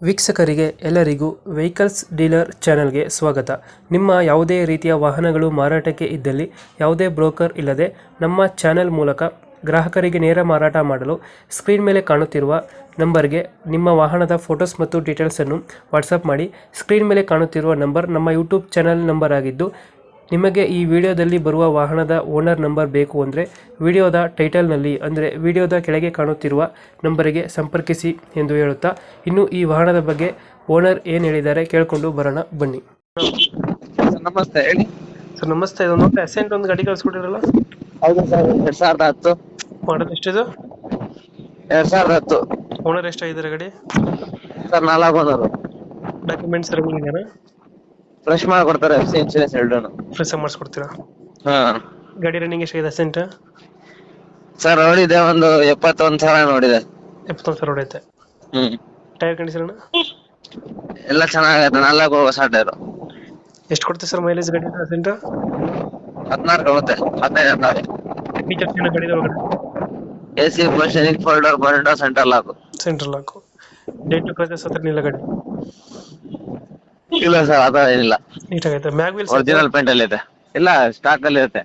ವೀಕ್ಷಕರಿಗೆ ಎಲ್ಲರಿಗೂ vehicles dealer ಚಾನೆಲ್ಗೆ ಸ್ವಾಗತ. ನಿಮ್ಮ ಯಾವುದೇ ರೀತಿಯ ವಾಹನಗಳು ಮಾರಾಟಕ್ಕೆ ಇದ್ದಲ್ಲಿ ಯಾವುದೇ ಬ್ರೋಕರ್ ಇಲ್ಲದೆ ನಮ್ಮ ಚಾನೆಲ್ ಮೂಲಕ ಗ್ರಾಹಕರಿಗೆ ನೇರ ಮಾರಾಟ ಮಾಡಲು ಸ್ಕ್ರೀನ್ ಮೇಲೆ ಕಾಣುತ್ತಿರುವ ನಂಬರ್ಗೆ ನಿಮ್ಮ ವಾಹನದ ಫೋಟೋಸ್ ಮತ್ತು ಡೀಟೇಲ್ಸನ್ನು ವಾಟ್ಸಪ್ ಮಾಡಿ. ಸ್ಕ್ರೀನ್ ಮೇಲೆ ಕಾಣುತ್ತಿರುವ ನಂಬರ್ ನಮ್ಮ ಯೂಟ್ಯೂಬ್ ಚಾನೆಲ್ ನಂಬರ್ ಆಗಿದ್ದು, ನಿಮಗೆ ಈ ವಿಡಿಯೋದಲ್ಲಿ ಬರುವ ವಾಹನದ ಓನರ್ ನಂಬರ್ ಬೇಕು ಅಂದರೆ ವಿಡಿಯೋದ ಟೈಟಲ್ನಲ್ಲಿ ಅಂದರೆ ವಿಡಿಯೋದ ಕೆಳಗೆ ಕಾಣುತ್ತಿರುವ ನಂಬರಿಗೆ ಸಂಪರ್ಕಿಸಿ ಎಂದು ಹೇಳುತ್ತಾ, ಇನ್ನು ಈ ವಾಹನದ ಬಗ್ಗೆ ಓನರ್ ಏನು ಹೇಳಿದ್ದಾರೆ ಕೇಳಿಕೊಂಡು ಬರೋಣ ಬನ್ನಿ. ನಮಸ್ತೆ, ಹೇಳಿ ಸರ್ ನಮಸ್ತೆ. ಇದೊಂದು ಅಸೆಂಟ್ ಒಂದು ಗಾಡಿ ಕಳಿಸ್ಕೊಟ್ಟಿರಲ್ಲ? ಹೌದು ಸರ್, 2010 ಮಾಡಲ್ ಎಷ್ಟಿದೆ? 2010 ಓನರ್ ಎಷ್ಟಾಗಿದ್ದಾರೆ ಗಾಡಿ? Sir 4 owner. ಡಾಕ್ಯುಮೆಂಟ್ಸ್ ರನ್ನಿಂಗ್ ಇದೆಯಾ? ಫ್ರೆಶ್ ಮಾಡ್ಕೊಡ್ತಾರೆ, FC ಇನ್ಶೂರೆನ್ಸ್ ಎರಡೂನು. ಫ್ರೆಶ್ ಮಾಡಿಸ್ಕೊಡ್ತೀರಾ? ಹಾ ಗಾಡಿ ರನ್ನಿಂಗ್ ಎಷ್ಟಾಗಿದೆ ಅಸೆಂಟ್? ಸರ್ ನೋಡಿದೆ, ಒಂದು 71,000 ನೋಡಿದೆ. 71,000 ಹೊಡೈತೆ. ಟೈರ್ ಕಂಡೀಷನ್ ಎಲ್ಲ ಚೆನ್ನಾಗೈತೆ, 4 ಹೊಸ ಟೈರು. ಎಷ್ಟು ಕೊಡ್ತೀವಿ ಸರ್ ಮೈಲೇಜ್ ಗಾಡಿ ಅಸೆಂಟ್? 16 ಕೊಡುತ್ತೆ, 15 ಫೀಚರ್ಸ್ ಏನು ಗಾಡಿ ಒಳಗಡೆ? AC ಪೋರ್ಷನ್, ಫೋಲ್ಡರ್, ಬರಂಡಾ, ಸೆಂಟ್ರಲ್ ಲಾಕ್. Central lock. ಡೇಟ್ ಟು ಕ್ರಚಸ್ ಹತ್ರ ನಿಲ್ಲ ಗಾಡಿ? ಇಲ್ಲ ಸರ್, ಅದ ಏನಿಲ್ಲ, ನೀಟಾಗೈತೆ. ಮ್ಯಾಗ್ ವೀಲ್ಸ್ ಒರಿಜಿನಲ್ ಪೇಂಟ್ ಅಲ್ಲಿ ಇದೆ. ಇಲ್ಲ, ಸ್ಟಾಕ್ ಅಲ್ಲಿ ಇರುತ್ತೆ.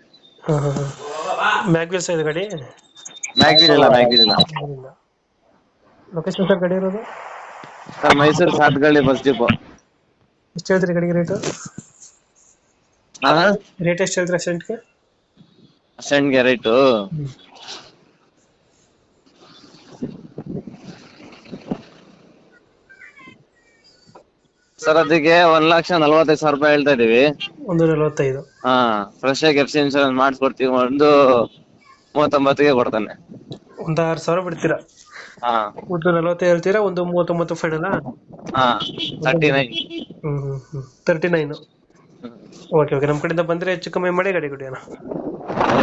ಮ್ಯಾಗ್ ವೀಲ್ಸ್ ಇದೆ ಗಾಡಿ? ಮ್ಯಾಗ್ಜಿನ್ ಇಲ್ಲ, ಮ್ಯಾಗ್ಜಿನ್ ಇಲ್ಲ. ಲೊಕೇಶನ್ ಸರ್ ಗಾಡಿ ಇರೋದು? Sir Mysuru Sathagalli bus depot. ಎಷ್ಟು ಹೇಳ್ತೀರಿ ಗಾಡಿಗೆ ರೇಟು? ಹಾ, ರೇಟ್ ಎಷ್ಟು ಹೇಳ್ತೀರಿ ಅಸೆಂಟ್ಗೆ? ಅಸೆಂಟ್ಗೆ ರೇಟು ಸರ್ ಅದಕ್ಕೆ 1,45,000 ರೂಪಾಯಿ ಹೇಳ್ತಾ ಇದೀವಿ. 1,45,000. ಹಾ, ಫ್ರೆಶ್ ಆಗಿ FC ಇನ್ಶೂರೆನ್ಸ್ ಮಾಡಿಸ್ಕೊಡ್ತೀವಿ. ಒಂದು 39ಗೆ ಕೊಡ್ತಾನೆ. ಒಂದು 6,000 ಬಿಡ್ತೀರಾ? ಹಾ 1,40 ಹೇಳ್ತೀರಾ, ಒಂದು 39 ಫೈನಲ್? ಹಾ 39. 39. ಓಕೆ ಓಕೆ, ನಮ್ಮ ಕಡೆಯಿಂದ ಬಂದರೆ ಹೆಚ್ಚು ಕಮ್ಮಿ ಮಾಡಿ ಗಾಡಿ ಕೊಡಿ ಅಣ್ಣ.